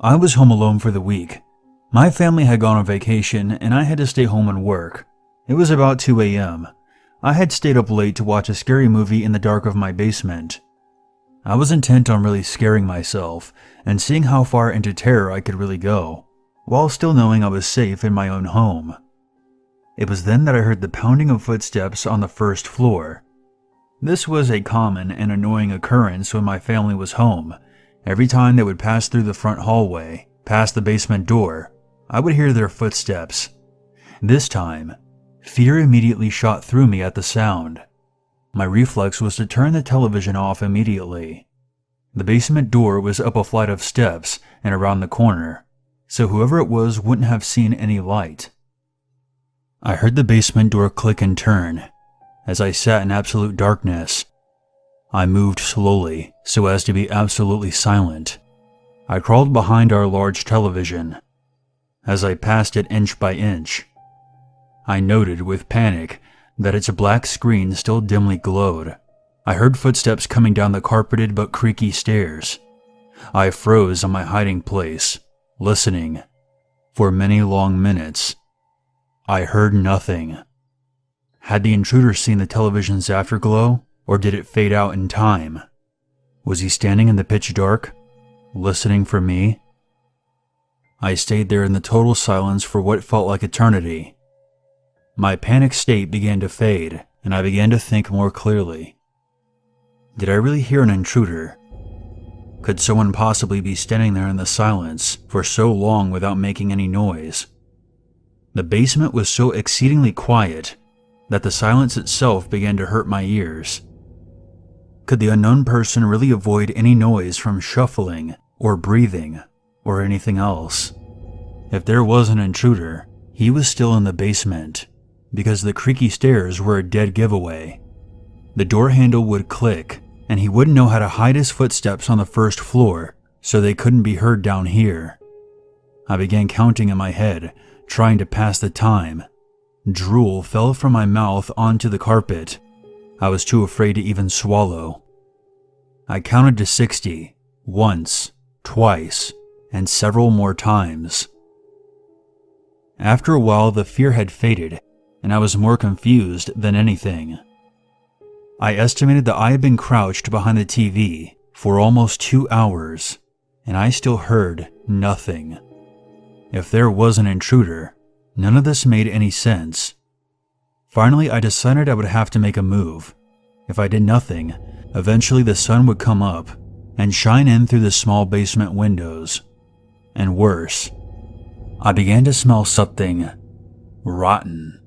I was home alone for the week. My family had gone on vacation and I had to stay home and work. It was about 2 a.m. I had stayed up late to watch a scary movie in the dark of my basement. I was intent on really scaring myself and seeing how far into terror I could really go, while still knowing I was safe in my own home. It was then that I heard the pounding of footsteps on the first floor. This was a common and annoying occurrence when my family was home. Every time they would pass through the front hallway, past the basement door, I would hear their footsteps. This time, fear immediately shot through me at the sound. My reflex was to turn the television off immediately. The basement door was up a flight of steps and around the corner, so whoever it was wouldn't have seen any light. I heard the basement door click and turn. As I sat in absolute darkness, I moved slowly so as to be absolutely silent. I crawled behind our large television. As I passed it inch by inch, I noted with panic that its black screen still dimly glowed. I heard footsteps coming down the carpeted but creaky stairs. I froze on my hiding place, listening. For many long minutes, I heard nothing. Had the intruder seen the television's afterglow, or did it fade out in time? Was he standing in the pitch dark, listening for me? I stayed there in the total silence for what felt like eternity. My panic state began to fade, and I began to think more clearly. Did I really hear an intruder? Could someone possibly be standing there in the silence for so long without making any noise? The basement was so exceedingly quiet that the silence itself began to hurt my ears. Could the unknown person really avoid any noise from shuffling or breathing or anything else? If there was an intruder, he was still in the basement, because the creaky stairs were a dead giveaway. The door handle would click, and he wouldn't know how to hide his footsteps on the first floor, so they couldn't be heard down here. I began counting in my head, trying to pass the time. Drool fell from my mouth onto the carpet. I was too afraid to even swallow. I counted to 60, once, twice, and several more times. After a while, the fear had faded, and I was more confused than anything. I estimated that I had been crouched behind the TV for almost 2 hours, and I still heard nothing. If there was an intruder, none of this made any sense. Finally, I decided I would have to make a move. If I did nothing, eventually the sun would come up and shine in through the small basement windows. And worse, I began to smell something rotten.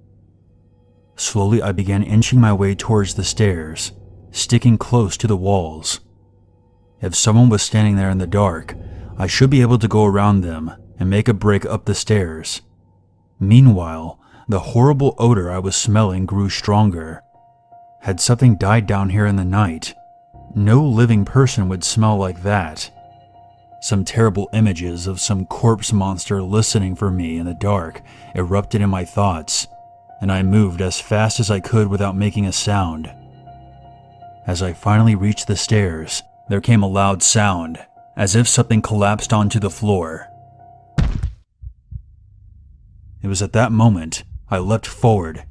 Slowly, I began inching my way towards the stairs, sticking close to the walls. If someone was standing there in the dark, I should be able to go around them and make a break up the stairs. Meanwhile, the horrible odor I was smelling grew stronger. Had something died down here in the night? No living person would smell like that. Some terrible images of some corpse monster listening for me in the dark erupted in my thoughts, and I moved as fast as I could without making a sound. As I finally reached the stairs, there came a loud sound, as if something collapsed onto the floor. It was at that moment I leapt forward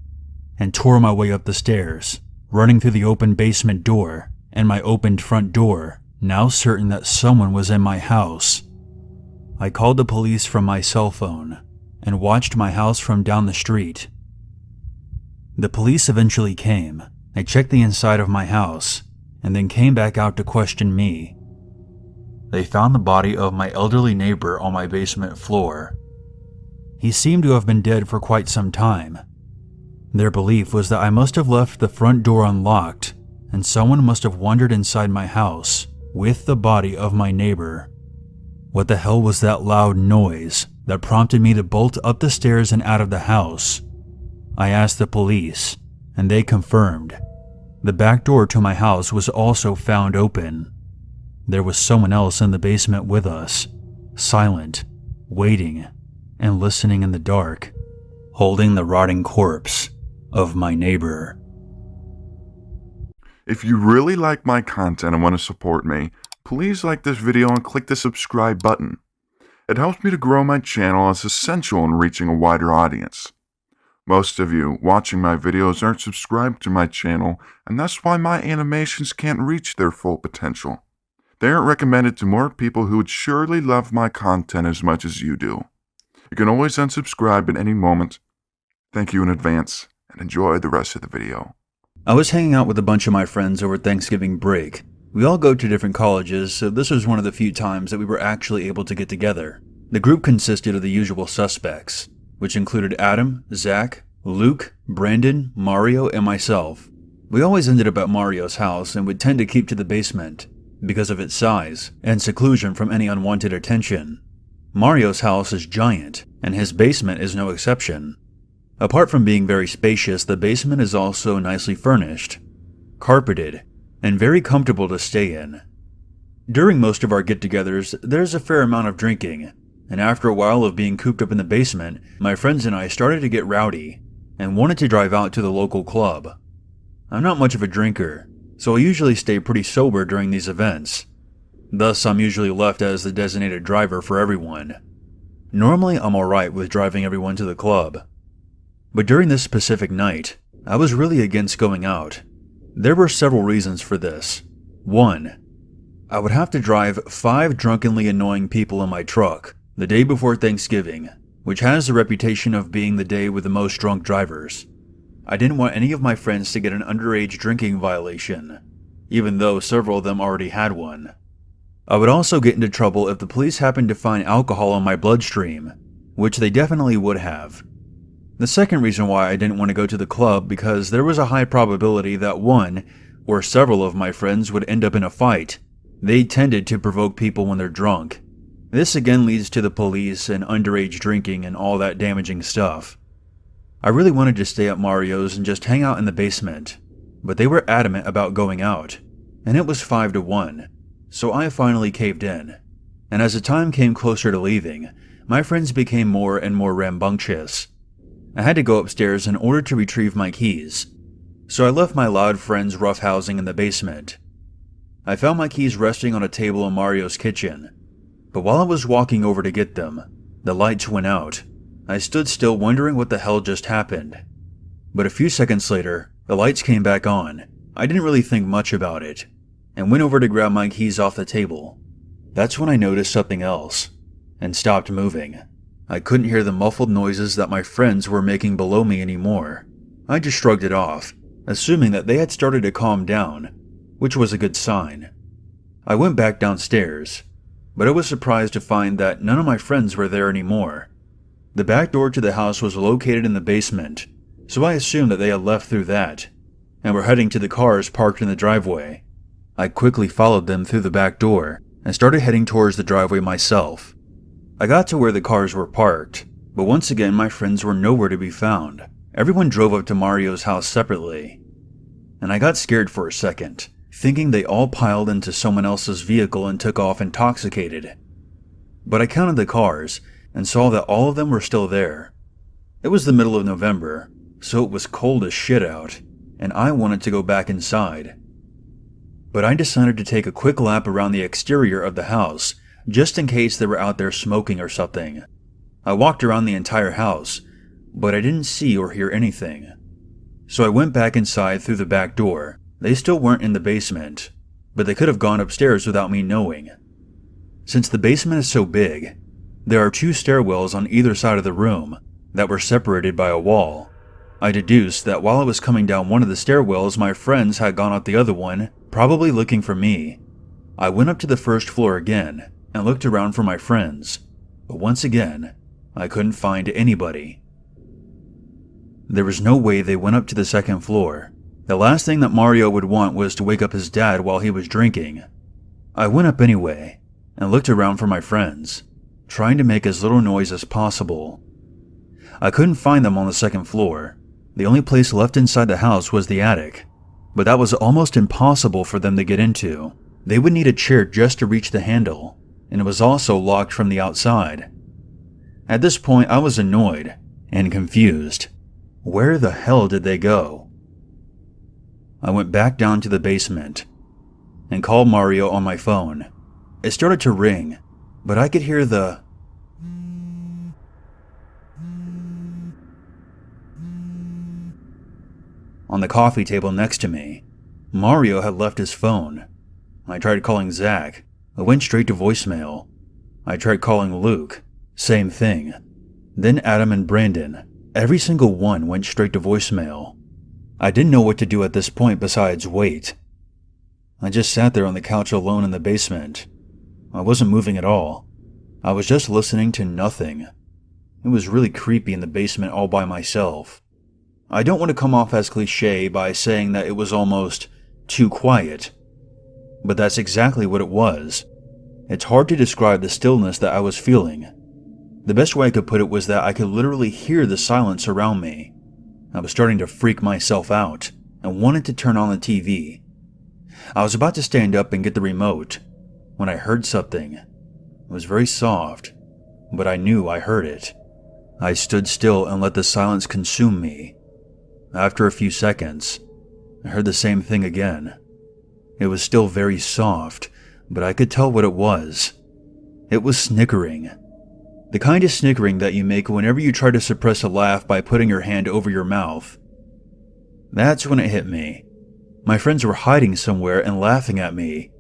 and tore my way up the stairs, running through the open basement door and my opened front door, now certain that someone was in my house. I called the police from my cell phone and watched my house from down the street. The police eventually came. They checked the inside of my house and then came back out to question me. They found the body of my elderly neighbor on my basement floor. He seemed to have been dead for quite some time. Their belief was that I must have left the front door unlocked and someone must have wandered inside my house with the body of my neighbor. What the hell was that loud noise that prompted me to bolt up the stairs and out of the house? I asked the police, and they confirmed. The back door to my house was also found open. There was someone else in the basement with us, silent, waiting, and listening in the dark, holding the rotting corpse of my neighbor. If you really like my content and want to support me, please like this video and click the subscribe button. It helps me to grow my channel as essential in reaching a wider audience. Most of you watching my videos aren't subscribed to my channel, and that's why my animations can't reach their full potential. They aren't recommended to more people who would surely love my content as much as you do. You can always unsubscribe at any moment. Thank you in advance, and enjoy the rest of the video. I was hanging out with a bunch of my friends over Thanksgiving break. We all go to different colleges, so this was one of the few times that we were actually able to get together. The group consisted of the usual suspects, which included Adam, Zach, Luke, Brandon, Mario, and myself. We always ended up at Mario's house and would tend to keep to the basement because of its size and seclusion from any unwanted attention. Mario's house is giant, and his basement is no exception. Apart from being very spacious, the basement is also nicely furnished, carpeted, and very comfortable to stay in. During most of our get-togethers, there's a fair amount of drinking, and after a while of being cooped up in the basement, my friends and I started to get rowdy and wanted to drive out to the local club. I'm not much of a drinker, so I usually stay pretty sober during these events. Thus, I'm usually left as the designated driver for everyone. Normally, I'm alright with driving everyone to the club. But during this specific night, I was really against going out. There were several reasons for this. 1. I would have to drive 5 drunkenly annoying people in my truck the day before Thanksgiving, which has the reputation of being the day with the most drunk drivers. I didn't want any of my friends to get an underage drinking violation, even though several of them already had one. I would also get into trouble if the police happened to find alcohol in my bloodstream, which they definitely would have. The second reason why I didn't want to go to the club because there was a high probability that one or several of my friends would end up in a fight. They tended to provoke people when they're drunk. This again leads to the police and underage drinking and all that damaging stuff. I really wanted to stay at Mario's and just hang out in the basement, but they were adamant about going out, and it was 5-1, so I finally caved in. And as the time came closer to leaving, my friends became more and more rambunctious. I had to go upstairs in order to retrieve my keys, so I left my loud friends roughhousing in the basement. I found my keys resting on a table in Mario's kitchen, but while I was walking over to get them, the lights went out. I stood still wondering what the hell just happened. But a few seconds later, the lights came back on. I didn't really think much about it, and went over to grab my keys off the table. That's when I noticed something else, and stopped moving. I couldn't hear the muffled noises that my friends were making below me anymore. I just shrugged it off, assuming that they had started to calm down, which was a good sign. I went back downstairs, but I was surprised to find that none of my friends were there anymore. The back door to the house was located in the basement, so I assumed that they had left through that, and were heading to the cars parked in the driveway. I quickly followed them through the back door, and started heading towards the driveway myself. I got to where the cars were parked, but once again my friends were nowhere to be found. Everyone drove up to Mario's house separately, and I got scared for a second, thinking they all piled into someone else's vehicle and took off intoxicated. But I counted the cars, and saw that all of them were still there. It was the middle of November, so it was cold as shit out, and I wanted to go back inside. But I decided to take a quick lap around the exterior of the house, just in case they were out there smoking or something. I walked around the entire house, but I didn't see or hear anything. So I went back inside through the back door. They still weren't in the basement, but they could have gone upstairs without me knowing. Since the basement is so big, there are 2 stairwells on either side of the room that were separated by a wall. I deduced that while I was coming down one of the stairwells, my friends had gone up the other one, probably looking for me. I went up to the first floor again and looked around for my friends, but once again, I couldn't find anybody. There was no way they went up to the second floor. The last thing that Mario would want was to wake up his dad while he was drinking. I went up anyway and looked around for my friends, trying to make as little noise as possible. I couldn't find them on the second floor. The only place left inside the house was the attic, but that was almost impossible for them to get into. They would need a chair just to reach the handle, and it was also locked from the outside. At this point, I was annoyed and confused. Where the hell did they go? I went back down to the basement and called Mario on my phone. It started to ring, but I could hear the on the coffee table next to me. Mario had left his phone. I tried calling Zach. It went straight to voicemail. I tried calling Luke. Same thing. Then Adam and Brandon. Every single one went straight to voicemail. I didn't know what to do at this point besides wait. I just sat there on the couch alone in the basement. I wasn't moving at all. I was just listening to nothing. It was really creepy in the basement all by myself. I don't want to come off as cliche by saying that it was almost too quiet, but that's exactly what it was. It's hard to describe the stillness that I was feeling. The best way I could put it was that I could literally hear the silence around me. I was starting to freak myself out and wanted to turn on the TV. I was about to stand up and get the remote when I heard something. It was very soft, but I knew I heard it. I stood still and let the silence consume me. After a few seconds, I heard the same thing again. It was still very soft, but I could tell what it was. It was snickering. The kind of snickering that you make whenever you try to suppress a laugh by putting your hand over your mouth. That's when it hit me. My friends were hiding somewhere and laughing at me.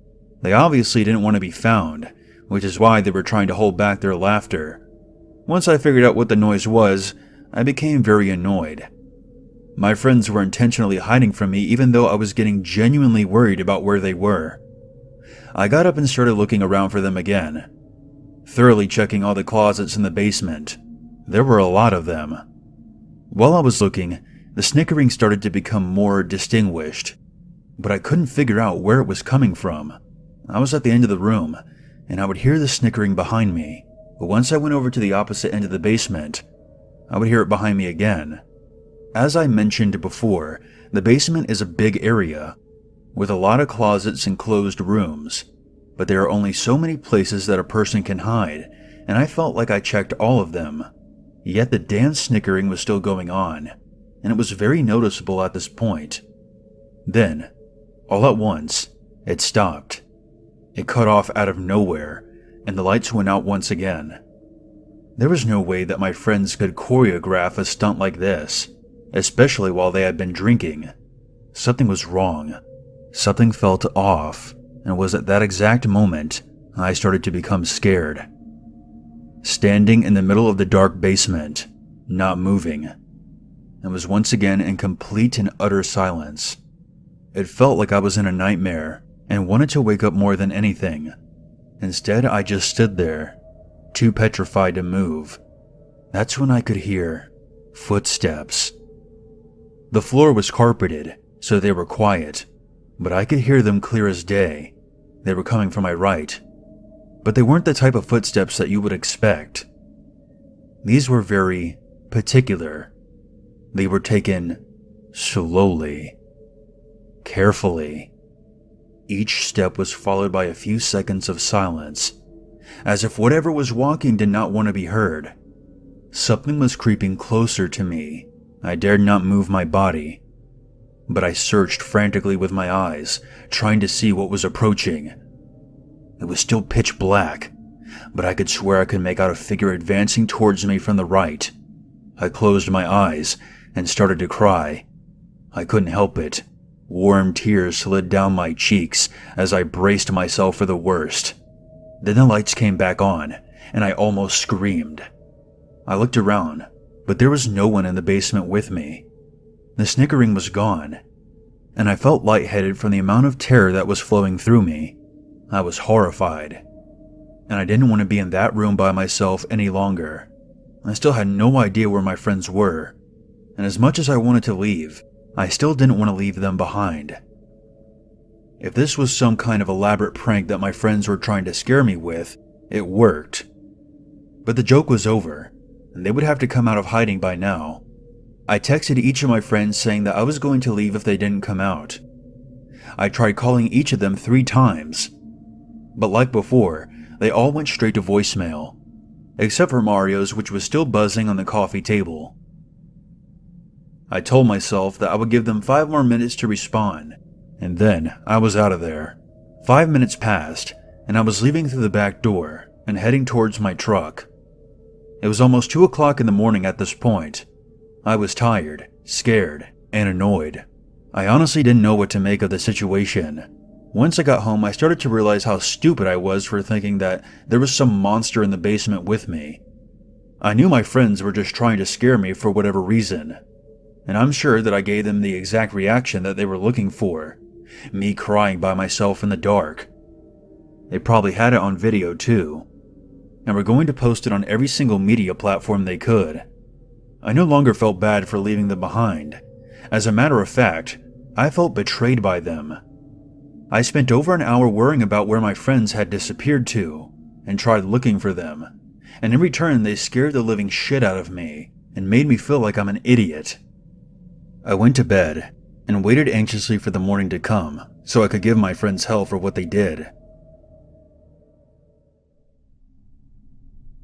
They obviously didn't want to be found, which is why they were trying to hold back their laughter. Once I figured out what the noise was, I became very annoyed. My friends were intentionally hiding from me even though I was getting genuinely worried about where they were. I got up and started looking around for them again, thoroughly checking all the closets in the basement. There were a lot of them. While I was looking, the snickering started to become more distinguished, but I couldn't figure out where it was coming from. I was at the end of the room, and I would hear the snickering behind me, but once I went over to the opposite end of the basement, I would hear it behind me again. As I mentioned before, the basement is a big area, with a lot of closets and closed rooms, but there are only so many places that a person can hide, and I felt like I checked all of them. Yet the damn snickering was still going on, and it was very noticeable at this point. Then, all at once, it stopped. It cut off out of nowhere, and the lights went out once again. There was no way that my friends could choreograph a stunt like this, especially while they had been drinking. Something was wrong. Something felt off, and it was at that exact moment I started to become scared. Standing in the middle of the dark basement, not moving, and was once again in complete and utter silence. It felt like I was in a nightmare and wanted to wake up more than anything. Instead, I just stood there, too petrified to move. That's when I could hear footsteps. The floor was carpeted, so they were quiet, but I could hear them clear as day. They were coming from my right, but they weren't the type of footsteps that you would expect. These were very particular. They were taken slowly, carefully. Each step was followed by a few seconds of silence, as if whatever was walking did not want to be heard. Something was creeping closer to me. I dared not move my body, but I searched frantically with my eyes, trying to see what was approaching. It was still pitch black, but I could swear I could make out a figure advancing towards me from the right. I closed my eyes and started to cry. I couldn't help it. Warm tears slid down my cheeks as I braced myself for the worst. Then the lights came back on, and I almost screamed. I looked around, but there was no one in the basement with me. The snickering was gone, and I felt lightheaded from the amount of terror that was flowing through me. I was horrified, and I didn't want to be in that room by myself any longer. I still had no idea where my friends were, and as much as I wanted to leave, I still didn't want to leave them behind. If this was some kind of elaborate prank that my friends were trying to scare me with, it worked. But the joke was over, and they would have to come out of hiding by now. I texted each of my friends saying that I was going to leave if they didn't come out. I tried calling each of them 3 times, but like before, they all went straight to voicemail, except for Mario's, which was still buzzing on the coffee table. I told myself that I would give them 5 more minutes to respond, and then I was out of there. 5 minutes passed, and I was leaving through the back door and heading towards my truck. It was almost 2 o'clock in the morning at this point. I was tired, scared, and annoyed. I honestly didn't know what to make of the situation. Once I got home, I started to realize how stupid I was for thinking that there was some monster in the basement with me. I knew my friends were just trying to scare me for whatever reason, and I'm sure that I gave them the exact reaction that they were looking for, me crying by myself in the dark. They probably had it on video too, and were going to post it on every single media platform they could. I no longer felt bad for leaving them behind. As a matter of fact, I felt betrayed by them. I spent over an hour worrying about where my friends had disappeared to, and tried looking for them, and in return they scared the living shit out of me, and made me feel like I'm an idiot. I went to bed, and waited anxiously for the morning to come, so I could give my friends hell for what they did.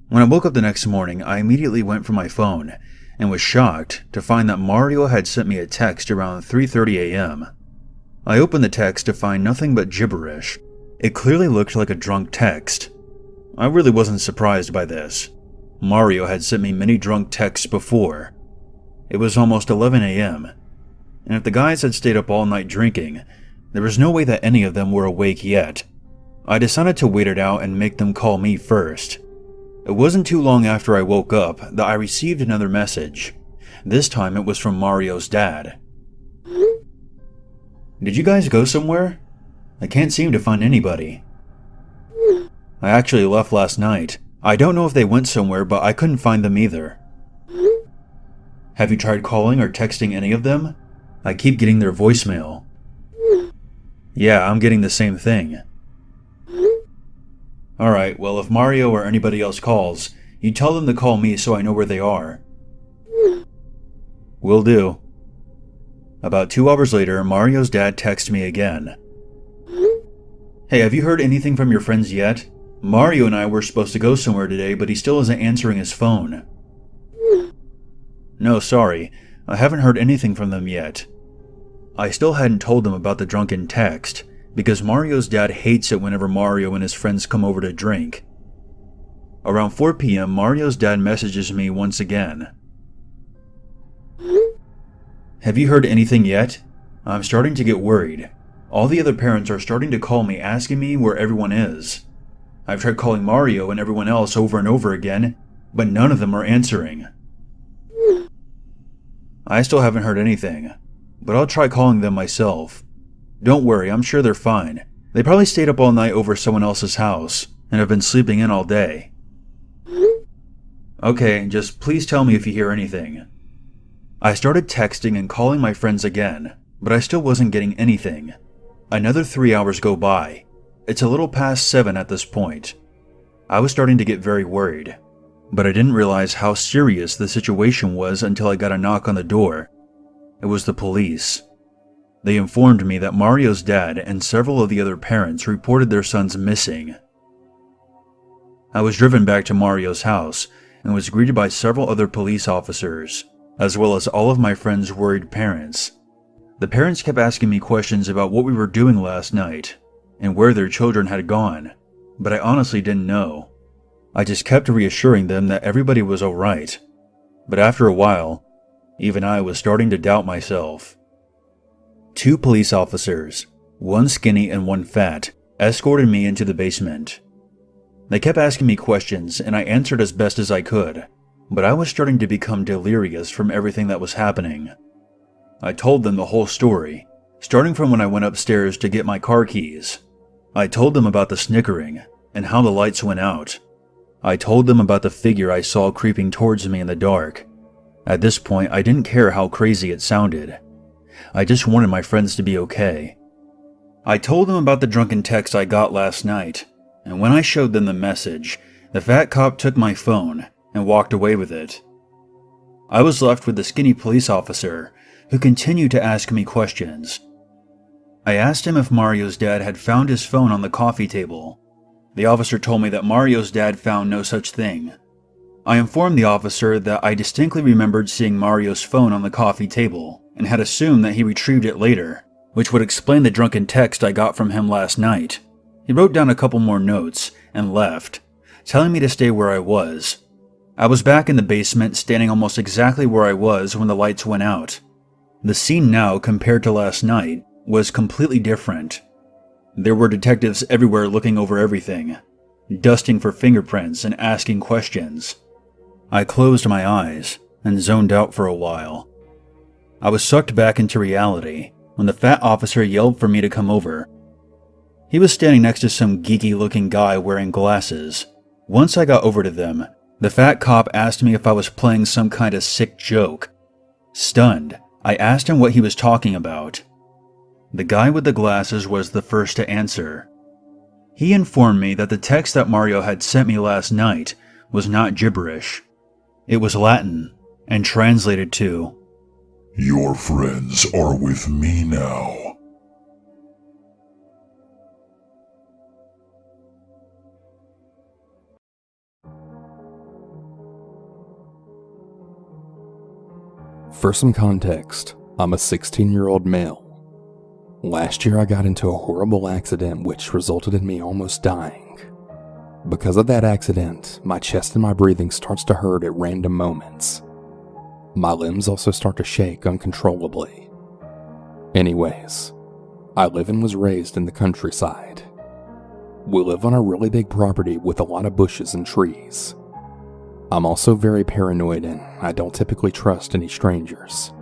When I woke up the next morning, I immediately went for my phone, and was shocked to find that Mario had sent me a text around 3:30 a.m. I opened the text to find nothing but gibberish. It clearly looked like a drunk text. I really wasn't surprised by this. Mario had sent me many drunk texts before. It was almost 11 a.m., and if the guys had stayed up all night drinking, there was no way that any of them were awake yet. I decided to wait it out and make them call me first. It wasn't too long after I woke up that I received another message. This time it was from Mario's dad. "Did you guys go somewhere? I can't seem to find anybody. I actually left last night. I don't know if they went somewhere, but I couldn't find them either. Have you tried calling or texting any of them? I keep getting their voicemail." "Yeah, I'm getting the same thing." "Alright, well if Mario or anybody else calls, you tell them to call me so I know where they are." "Will do." About 2 hours later, Mario's dad texted me again. "Hey, have you heard anything from your friends yet? Mario and I were supposed to go somewhere today, but he still isn't answering his phone." "No, sorry, I haven't heard anything from them yet." I still hadn't told them about the drunken text, because Mario's dad hates it whenever Mario and his friends come over to drink. Around 4 p.m., Mario's dad messages me once again. "Have you heard anything yet? I'm starting to get worried. All the other parents are starting to call me asking me where everyone is. I've tried calling Mario and everyone else over and over again, but none of them are answering." "I still haven't heard anything, but I'll try calling them myself. Don't worry, I'm sure they're fine. They probably stayed up all night over someone else's house, and have been sleeping in all day." "Okay, just please tell me if you hear anything." I started texting and calling my friends again, but I still wasn't getting anything. Another 3 hours go by. It's a little past 7 at this point. I was starting to get very worried, but I didn't realize how serious the situation was until I got a knock on the door. It was the police. They informed me that Mario's dad and several of the other parents reported their sons missing. I was driven back to Mario's house and was greeted by several other police officers, as well as all of my friends' worried parents. The parents kept asking me questions about what we were doing last night and where their children had gone, but I honestly didn't know. I just kept reassuring them that everybody was alright, but after a while, even I was starting to doubt myself. 2 police officers, one skinny and one fat, escorted me into the basement. They kept asking me questions and I answered as best as I could, but I was starting to become delirious from everything that was happening. I told them the whole story, starting from when I went upstairs to get my car keys. I told them about the snickering and how the lights went out. I told them about the figure I saw creeping towards me in the dark. At this point, I didn't care how crazy it sounded. I just wanted my friends to be okay. I told them about the drunken text I got last night, and when I showed them the message, the fat cop took my phone and walked away with it. I was left with the skinny police officer, who continued to ask me questions. I asked him if Mario's dad had found his phone on the coffee table. The officer told me that Mario's dad found no such thing. I informed the officer that I distinctly remembered seeing Mario's phone on the coffee table, and had assumed that he retrieved it later, which would explain the drunken text I got from him last night. He wrote down a couple more notes and left, telling me to stay where I was. I was back in the basement, standing almost exactly where I was when the lights went out. The scene now, compared to last night, was completely different. There were detectives everywhere looking over everything, dusting for fingerprints and asking questions. I closed my eyes and zoned out for a while. I was sucked back into reality when the fat officer yelled for me to come over. He was standing next to some geeky-looking guy wearing glasses. Once I got over to them, the fat cop asked me if I was playing some kind of sick joke. Stunned, I asked him what he was talking about. The guy with the glasses was the first to answer. He informed me that the text that Mario had sent me last night was not gibberish. It was Latin, and translated to, "Your friends are with me now." For some context, I'm a 16-year-old male. Last year I got into a horrible accident which resulted in me almost dying. Because of that accident, my chest and my breathing starts to hurt at random moments. My limbs also start to shake uncontrollably. Anyways, I live and was raised in the countryside. We live on a really big property with a lot of bushes and trees. I'm also very paranoid and I don't typically trust any strangers.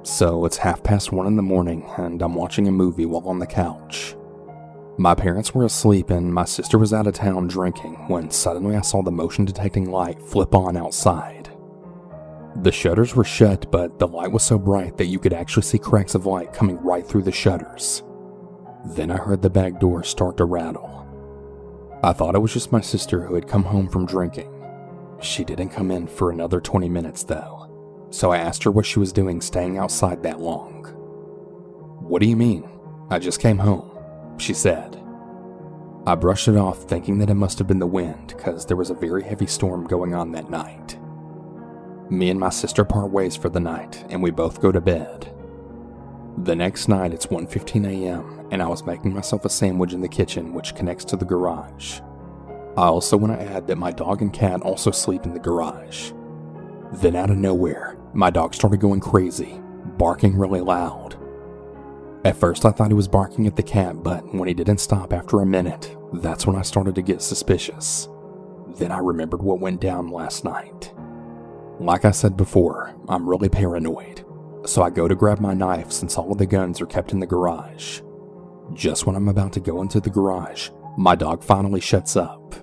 So it's 1:30 in the morning and I'm watching a movie while on the couch. My parents were asleep and my sister was out of town drinking when suddenly I saw the motion detecting light flip on outside. The shutters were shut, but the light was so bright that you could actually see cracks of light coming right through the shutters. Then I heard the back door start to rattle. I thought it was just my sister who had come home from drinking. She didn't come in for another 20 minutes though, so I asked her what she was doing staying outside that long. "What do you mean? I just came home," she said. I brushed it off thinking that it must have been the wind because there was a very heavy storm going on that night. Me and my sister part ways for the night and we both go to bed. The next night it's 1:15 a.m. and I was making myself a sandwich in the kitchen which connects to the garage. I also want to add that my dog and cat also sleep in the garage. Then out of nowhere, my dog started going crazy, barking really loud. At first I thought he was barking at the cat, but when he didn't stop after a minute, that's when I started to get suspicious. Then I remembered what went down last night. Like I said before, I'm really paranoid, so I go to grab my knife since all of the guns are kept in the garage. Just when I'm about to go into the garage, my dog finally shuts up.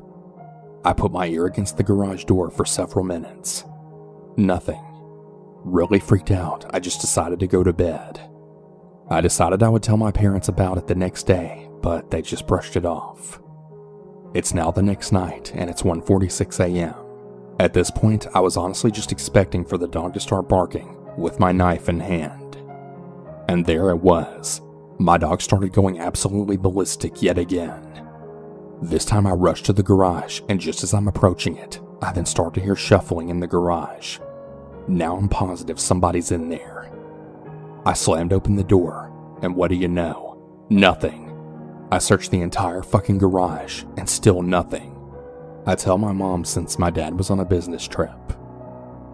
I put my ear against the garage door for several minutes. Nothing. Really freaked out, I just decided to go to bed. I decided I would tell my parents about it the next day, but they just brushed it off. It's now the next night, and it's 1:46 a.m. At this point, I was honestly just expecting for the dog to start barking, with my knife in hand. And there it was. My dog started going absolutely ballistic yet again. This time I rushed to the garage, and just as I'm approaching it, I then start to hear shuffling in the garage. Now I'm positive somebody's in there. I slammed open the door, and what do you know? Nothing. I searched the entire fucking garage, and still nothing. I tell my mom since my dad was on a business trip.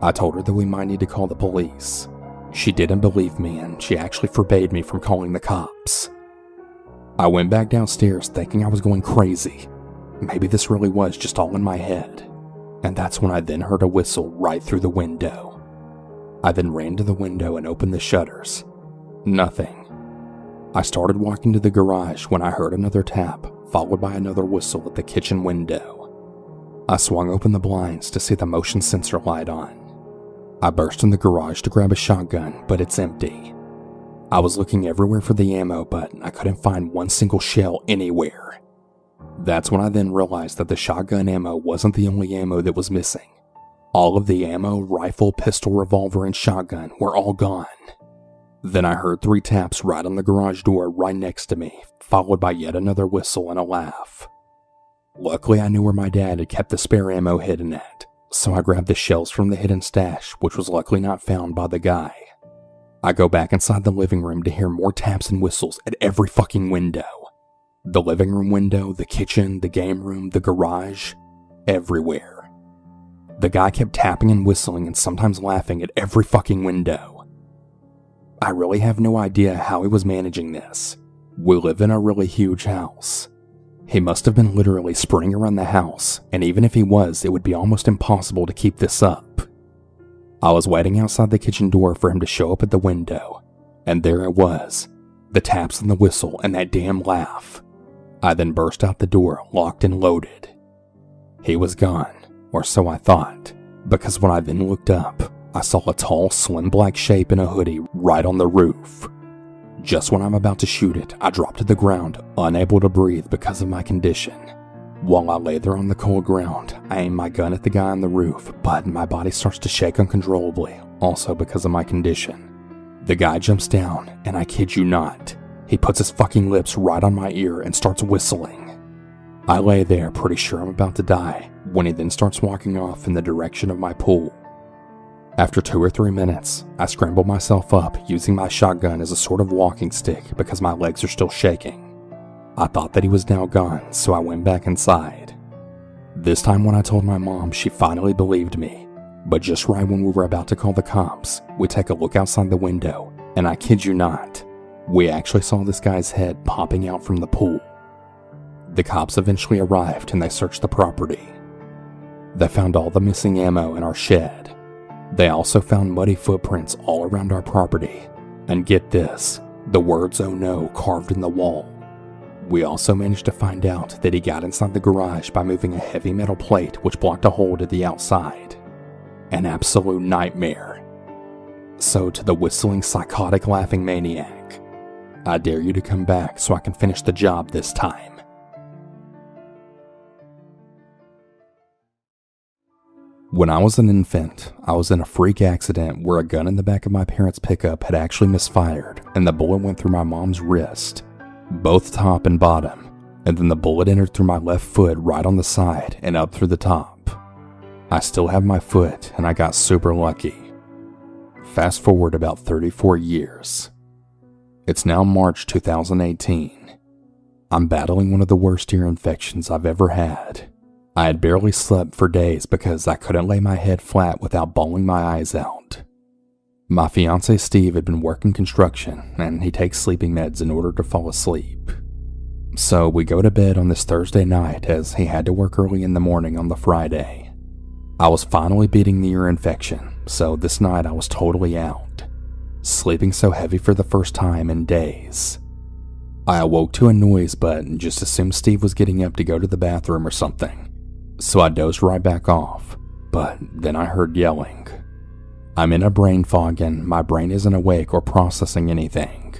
I told her that we might need to call the police. She didn't believe me, and she actually forbade me from calling the cops. I went back downstairs thinking I was going crazy. Maybe this really was just all in my head. And that's when I then heard a whistle right through the window. I then ran to the window and opened the shutters. Nothing. I started walking to the garage when I heard another tap, followed by another whistle at the kitchen window. I swung open the blinds to see the motion sensor light on. I burst in the garage to grab a shotgun, but it's empty. I was looking everywhere for the ammo, but I couldn't find one single shell anywhere. That's when I then realized that the shotgun ammo wasn't the only ammo that was missing. All of the ammo, rifle, pistol, revolver, and shotgun were all gone. Then I heard 3 taps right on the garage door right next to me, followed by yet another whistle and a laugh. Luckily, I knew where my dad had kept the spare ammo hidden at, so I grabbed the shells from the hidden stash, which was luckily not found by the guy. I go back inside the living room to hear more taps and whistles at every fucking window. The living room window, the kitchen, the game room, the garage, everywhere. The guy kept tapping and whistling and sometimes laughing at every fucking window. I really have no idea how he was managing this. We live in a really huge house. He must have been literally sprinting around the house, and even if he was, it would be almost impossible to keep this up. I was waiting outside the kitchen door for him to show up at the window, and there it was, the taps and the whistle and that damn laugh. I then burst out the door, locked and loaded. He was gone, or so I thought, because when I then looked up, I saw a tall, slim black shape in a hoodie right on the roof. Just when I'm about to shoot it, I drop to the ground, unable to breathe because of my condition. While I lay there on the cold ground, I aim my gun at the guy on the roof, but my body starts to shake uncontrollably, also because of my condition. The guy jumps down, and I kid you not, he puts his fucking lips right on my ear and starts whistling. I lay there pretty sure I'm about to die, when he then starts walking off in the direction of my pool. After 2 or 3 minutes, I scramble myself up using my shotgun as a sort of walking stick because my legs are still shaking. I thought that he was now gone, so I went back inside. This time when I told my mom, she finally believed me. But just right when we were about to call the cops, we take a look outside the window, and I kid you not, we actually saw this guy's head popping out from the pool. The cops eventually arrived and they searched the property. They found all the missing ammo in our shed. They also found muddy footprints all around our property, and get this, the words "oh no" carved in the wall. We also managed to find out that he got inside the garage by moving a heavy metal plate which blocked a hole to the outside. An absolute nightmare. So to the whistling, psychotic, laughing maniac, I dare you to come back so I can finish the job this time. When I was an infant, I was in a freak accident where a gun in the back of my parents' pickup had actually misfired and the bullet went through my mom's wrist, both top and bottom, and then the bullet entered through my left foot right on the side and up through the top. I still have my foot and I got super lucky. Fast forward about 34 years. It's now March 2018. I'm battling one of the worst ear infections I've ever had. I had barely slept for days because I couldn't lay my head flat without bawling my eyes out. My fiance Steve had been working construction and he takes sleeping meds in order to fall asleep. So we go to bed on this Thursday night as he had to work early in the morning on the Friday. I was finally beating the ear infection, so this night I was totally out, sleeping so heavy for the first time in days. I awoke to a noise but just assumed Steve was getting up to go to the bathroom or something. So I dozed right back off, but then I heard yelling. I'm in a brain fog and my brain isn't awake or processing anything.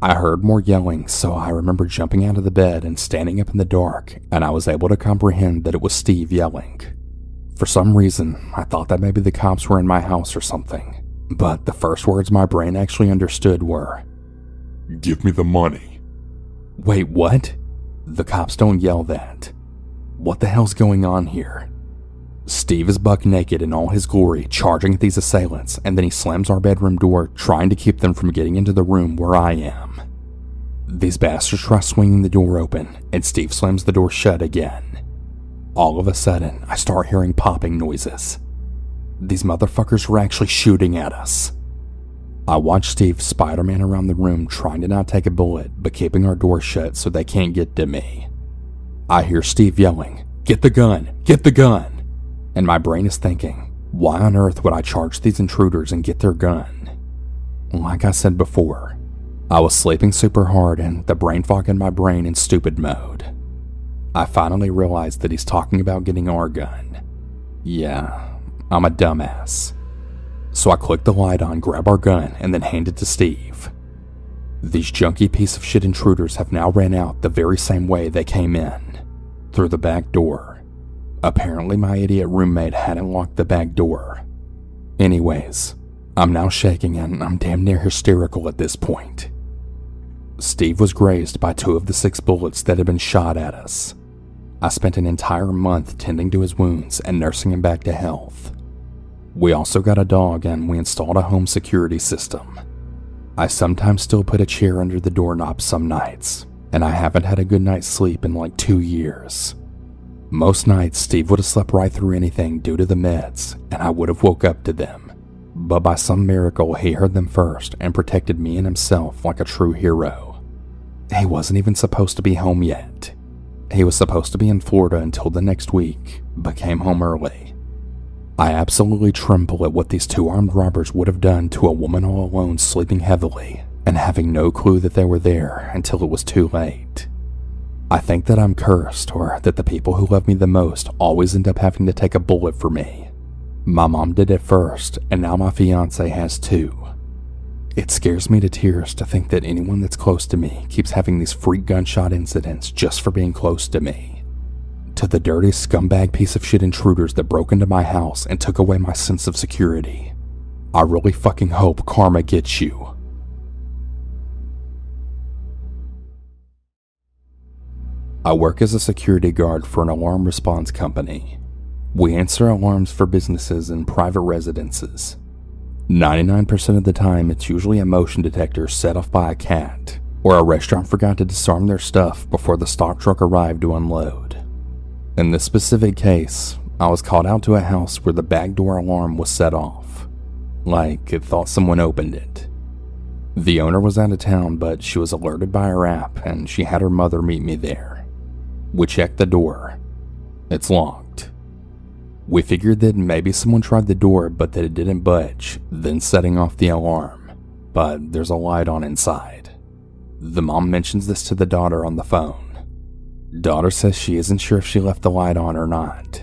I heard more yelling, so I remember jumping out of the bed and standing up in the dark, and I was able to comprehend that it was Steve yelling. For some reason, I thought that maybe the cops were in my house or something, but the first words my brain actually understood were, Give me the money. Wait, what? The cops don't yell that. What the hell's going on here? Steve is buck naked in all his glory, charging at these assailants, and then he slams our bedroom door, trying to keep them from getting into the room where I am. These bastards try swinging the door open, and Steve slams the door shut again. All of a sudden, I start hearing popping noises. These motherfuckers were actually shooting at us. I watch Steve Spider-Man around the room, trying to not take a bullet, but keeping our door shut so they can't get to me. I hear Steve yelling, "Get the gun! Get the gun!" And my brain is thinking, why on earth would I charge these intruders and get their gun? Like I said before, I was sleeping super hard and the brain fog in my brain in stupid mode. I finally realized that he's talking about getting our gun. Yeah, I'm a dumbass. So I click the light on, grab our gun, and then hand it to Steve. These junky piece of shit intruders have now ran out the very same way they came in, through the back door. Apparently my idiot roommate hadn't locked the back door. Anyways, I'm now shaking and I'm damn near hysterical at this point. Steve was grazed by 2 of the 6 bullets that had been shot at us. I spent an entire month tending to his wounds and nursing him back to health. We also got a dog and we installed a home security system. I sometimes still put a chair under the doorknob some nights, and I haven't had a good night's sleep in like 2 years. Most nights Steve would have slept right through anything due to the meds, and I would have woke up to them. but by some miracle he heard them first and protected me and himself like a true hero. He wasn't even supposed to be home yet. He was supposed to be in Florida until the next week, but came home early. I absolutely tremble at what these two armed robbers would have done to a woman all alone sleeping heavily and having no clue that they were there until it was too late. I think that I'm cursed, or that the people who love me the most always end up having to take a bullet for me. My mom did it first, and now my fiance has too. It scares me to tears to think that anyone that's close to me keeps having these freak gunshot incidents just for being close to me. To the dirty scumbag piece of shit intruders that broke into my house and took away my sense of security, I really fucking hope karma gets you. I work as a security guard for an alarm response company. We answer alarms for businesses and private residences. 99% of the time, it's usually a motion detector set off by a cat, or a restaurant forgot to disarm their stuff before the stock truck arrived to unload. In this specific case, I was called out to a house where the back door alarm was set off, like it thought someone opened it. The owner was out of town, but she was alerted by her app and she had her mother meet me there. We checked the door. It's locked. We figured that maybe someone tried the door but that it didn't budge, then setting off the alarm, but there's a light on inside. The mom mentions this to the daughter on the phone. Daughter says she isn't sure if she left the light on or not.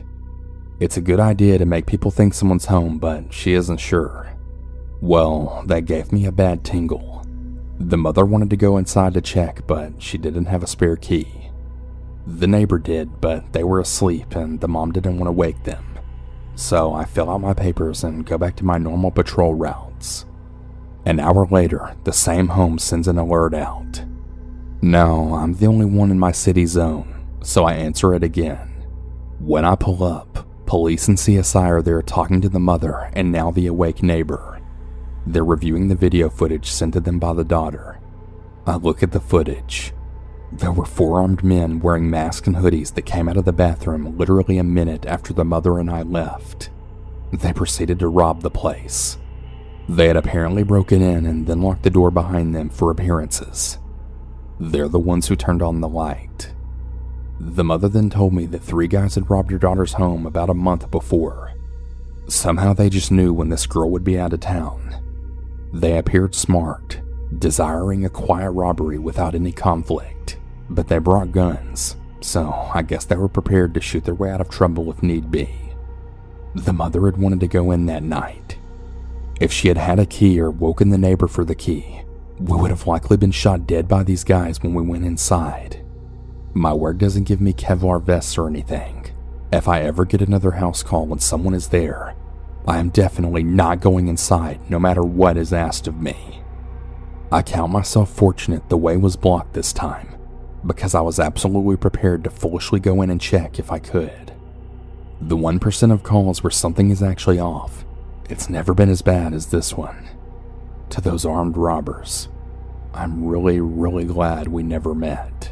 It's a good idea to make people think someone's home, but she isn't sure. Well, that gave me a bad tingle. The mother wanted to go inside to check, but she didn't have a spare key. The neighbor did, but they were asleep and the mom didn't want to wake them. So I fill out my papers and go back to my normal patrol routes. An hour later, the same home sends an alert out. Now, I'm the only one in my city zone, so I answer it again. When I pull up, police and CSI are there talking to the mother and now the awake neighbor. They're reviewing the video footage sent to them by the daughter. I look at the footage. There were 4 armed men wearing masks and hoodies that came out of the bathroom literally a minute after the mother and I left. They proceeded to rob the place. They had apparently broken in and then locked the door behind them for appearances. They're the ones who turned on the light. The mother then told me that 3 guys had robbed her daughter's home about a month before. Somehow they just knew when this girl would be out of town. They appeared smart, desiring a quiet robbery without any conflict, but they brought guns, so I guess they were prepared to shoot their way out of trouble if need be. The mother had wanted to go in that night. If she had had a key or woken the neighbor for the key, we would have likely been shot dead by these guys when we went inside. My work doesn't give me Kevlar vests or anything. If I ever get another house call and someone is there, I am definitely not going inside no matter what is asked of me. I count myself fortunate the way was blocked this time, because I was absolutely prepared to foolishly go in and check if I could. The 1% of calls where something is actually off, it's never been as bad as this one. To those armed robbers, I'm really, really glad we never met.